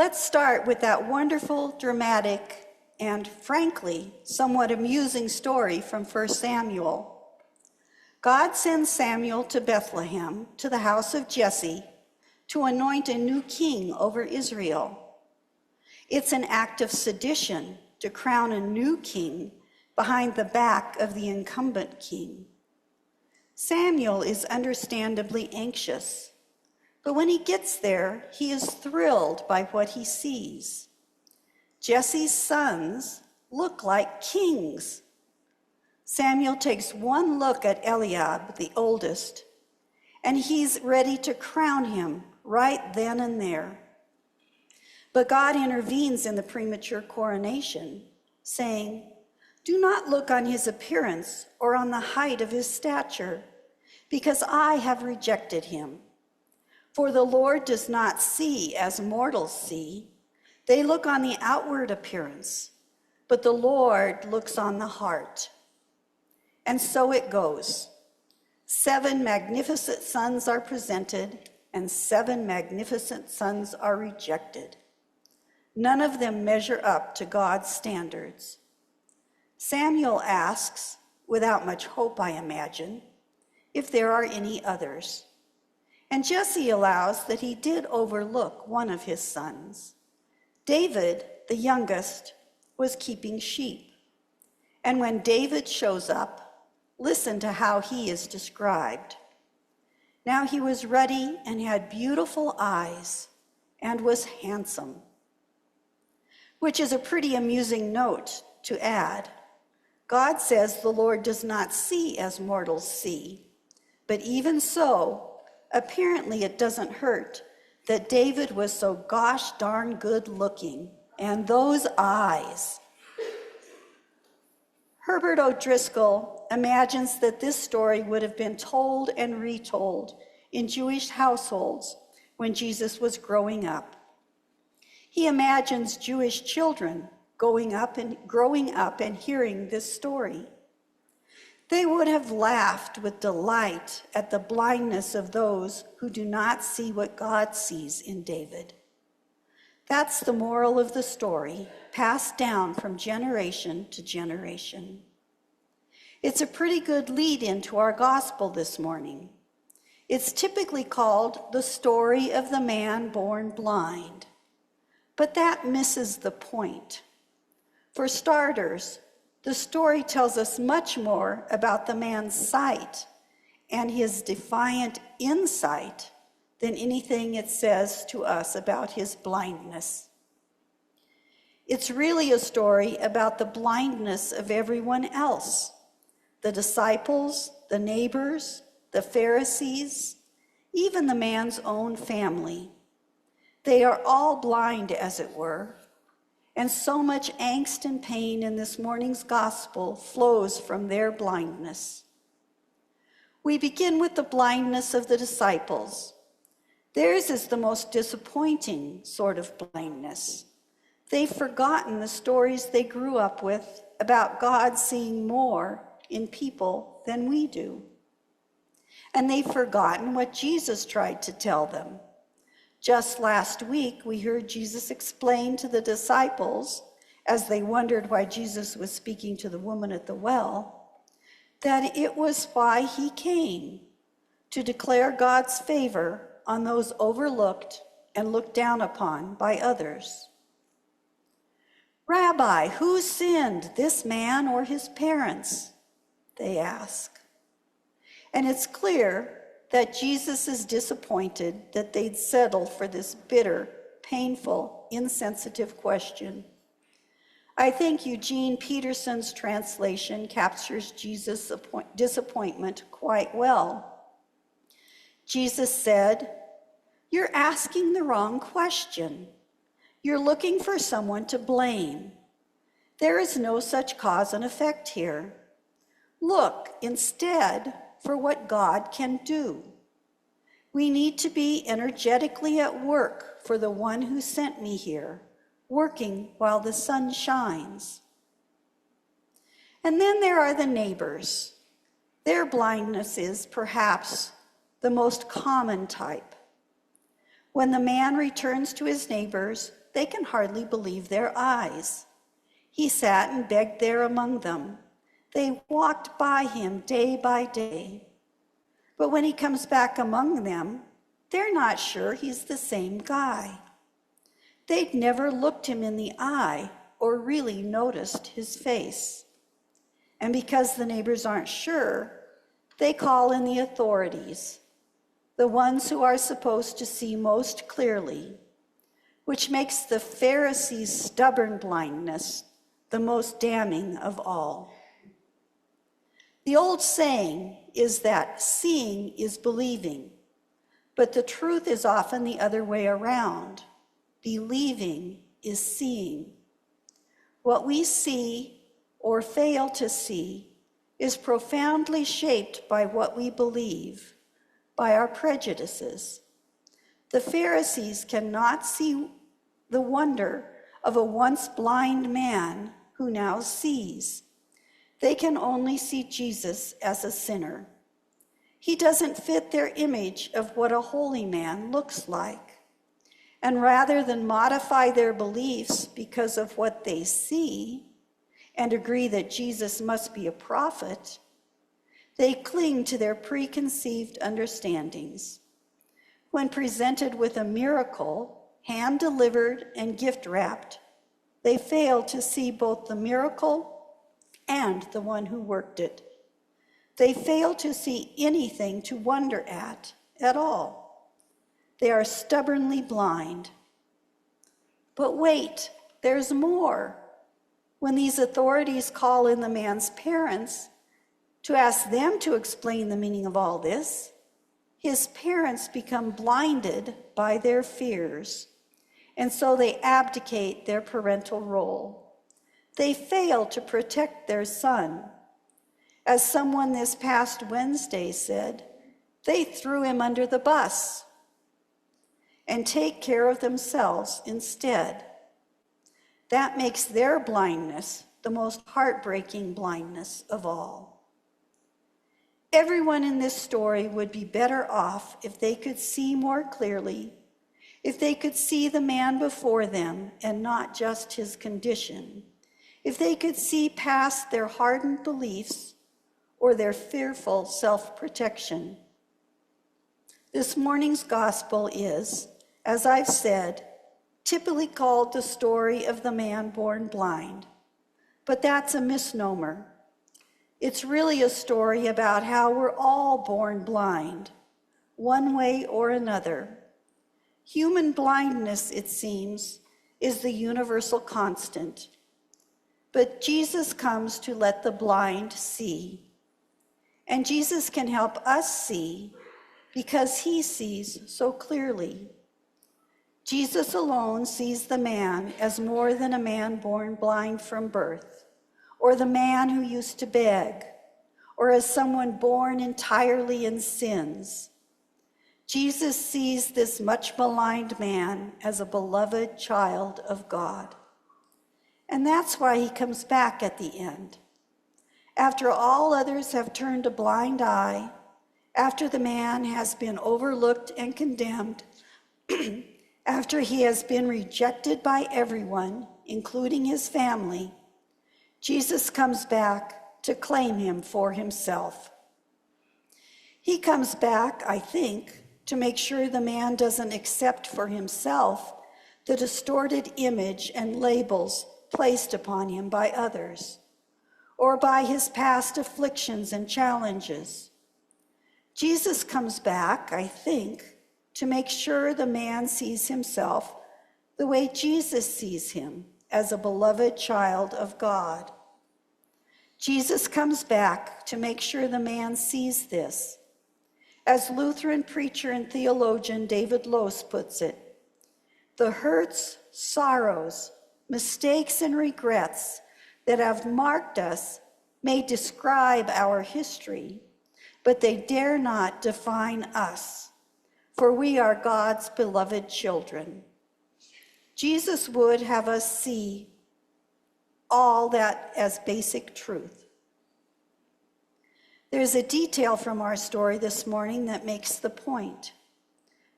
Let's start with that wonderful, dramatic, and frankly, somewhat amusing story from 1 Samuel. God sends Samuel to Bethlehem, to the house of Jesse, to anoint a new king over Israel. It's an act of sedition to crown a new king behind the back of the incumbent king. Samuel is understandably anxious. But when he gets there, he is thrilled by what he sees. Jesse's sons look like kings. Samuel takes one look at Eliab, the oldest, and he's ready to crown him right then and there. But God intervenes in the premature coronation, saying, "Do not look on his appearance or on the height of his stature, because I have rejected him. For the Lord does not see as mortals see. They look on the outward appearance, but the Lord looks on the heart." And so it goes. 7 magnificent sons are presented, and 7 magnificent sons are rejected. None of them measure up to God's standards. Samuel asks, without much hope, I imagine, if there are any others. And Jesse allows that he did overlook one of his sons. David, the youngest, was keeping sheep. And when David shows up, listen to how he is described. Now he was ruddy and had beautiful eyes and was handsome. Which is a pretty amusing note to add. God says the Lord does not see as mortals see, but even so, apparently it doesn't hurt that David was so gosh darn good looking, and those eyes. Herbert O'Driscoll imagines that this story would have been told and retold in Jewish households when Jesus was growing up. He imagines Jewish children growing up and hearing this story. They would have laughed with delight at the blindness of those who do not see what God sees in David. That's the moral of the story, passed down from generation to generation. It's a pretty good lead into our gospel this morning. It's typically called the story of the man born blind, but that misses the point. For starters, the story tells us much more about the man's sight and his defiant insight than anything it says to us about his blindness. It's really a story about the blindness of everyone else, the disciples, the neighbors, the Pharisees, even the man's own family. They are all blind, as it were. And so much angst and pain in this morning's gospel flows from their blindness. We begin with the blindness of the disciples. Theirs is the most disappointing sort of blindness. They've forgotten the stories they grew up with about God seeing more in people than we do. And they've forgotten what Jesus tried to tell them. Just last week, we heard Jesus explain to the disciples, as they wondered why Jesus was speaking to the woman at the well, that it was why he came, to declare God's favor on those overlooked and looked down upon by others. "Rabbi, who sinned, this man or his parents?" they ask. And it's clear that Jesus is disappointed that they'd settle for this bitter, painful, insensitive question. I think Eugene Peterson's translation captures Jesus' disappointment quite well. Jesus said, "You're asking the wrong question. You're looking for someone to blame. There is no such cause and effect here. Look instead for what God can do. We need to be energetically at work for the one who sent me here, working while the sun shines." And then there are the neighbors. Their blindness is perhaps the most common type. When the man returns to his neighbors, they can hardly believe their eyes. He sat and begged there among them. They walked by him day by day. But when he comes back among them, they're not sure he's the same guy. They'd never looked him in the eye or really noticed his face. And because the neighbors aren't sure, they call in the authorities, the ones who are supposed to see most clearly, which makes the Pharisees' stubborn blindness the most damning of all. The old saying is that seeing is believing, but the truth is often the other way around. Believing is seeing. What we see or fail to see is profoundly shaped by what we believe, by our prejudices. The Pharisees cannot see the wonder of a once blind man who now sees. They can only see Jesus as a sinner. He doesn't fit their image of what a holy man looks like. And rather than modify their beliefs because of what they see and agree that Jesus must be a prophet, they cling to their preconceived understandings. When presented with a miracle, hand-delivered and gift-wrapped, they fail to see both the miracle and the one who worked it. They fail to see anything to wonder at all. They are stubbornly blind. But wait, there's more. When these authorities call in the man's parents to ask them to explain the meaning of all this, his parents become blinded by their fears, and so they abdicate their parental role. They fail to protect their son. As someone this past Wednesday said, they threw him under the bus and take care of themselves instead. That makes their blindness the most heartbreaking blindness of all. Everyone in this story would be better off if they could see more clearly, if they could see the man before them and not just his condition, if they could see past their hardened beliefs or their fearful self-protection. This morning's gospel is, as I've said, typically called the story of the man born blind. But that's a misnomer. It's really a story about how we're all born blind, one way or another. Human blindness, it seems, is the universal constant. But Jesus comes to let the blind see. And Jesus can help us see because he sees so clearly. Jesus alone sees the man as more than a man born blind from birth, or the man who used to beg, or as someone born entirely in sins. Jesus sees this much maligned man as a beloved child of God. And that's why he comes back at the end. After all others have turned a blind eye, after the man has been overlooked and condemned, after he has been rejected by everyone, including his family, Jesus comes back to claim him for himself. He comes back, I think, to make sure the man doesn't accept for himself the distorted image and labels placed upon him by others, or by his past afflictions and challenges. Jesus comes back, I think, to make sure the man sees himself the way Jesus sees him, as a beloved child of God. Jesus comes back to make sure the man sees this. As Lutheran preacher and theologian David Lose puts it, the hurts, sorrows, mistakes, and regrets that have marked us may describe our history, but they dare not define us, for we are God's beloved children. Jesus would have us see all that as basic truth. There's a detail from our story this morning that makes the point.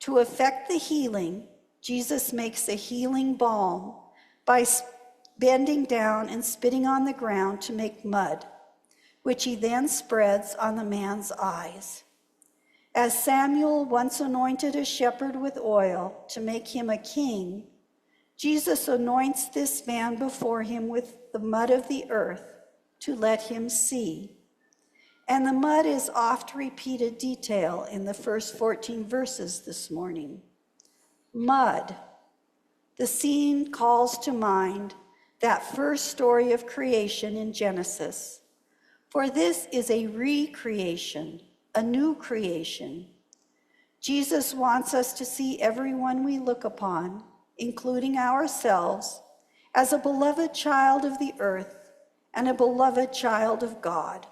To effect the healing, Jesus makes a healing balm by bending down and spitting on the ground to make mud, which he then spreads on the man's eyes. As Samuel once anointed a shepherd with oil to make him a king, Jesus anoints this man before him with the mud of the earth to let him see. And the mud is oft repeated detail in the first 14 verses this morning. Mud. The scene calls to mind that first story of creation in Genesis. For this is a recreation, a new creation. Jesus wants us to see everyone we look upon, including ourselves, as a beloved child of the earth and a beloved child of God,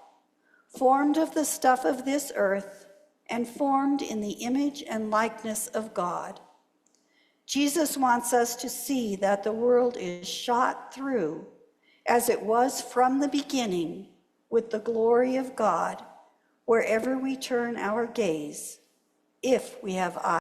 formed of the stuff of this earth and formed in the image and likeness of God. Jesus wants us to see that the world is shot through, as it was from the beginning, with the glory of God, wherever we turn our gaze, if we have eyes.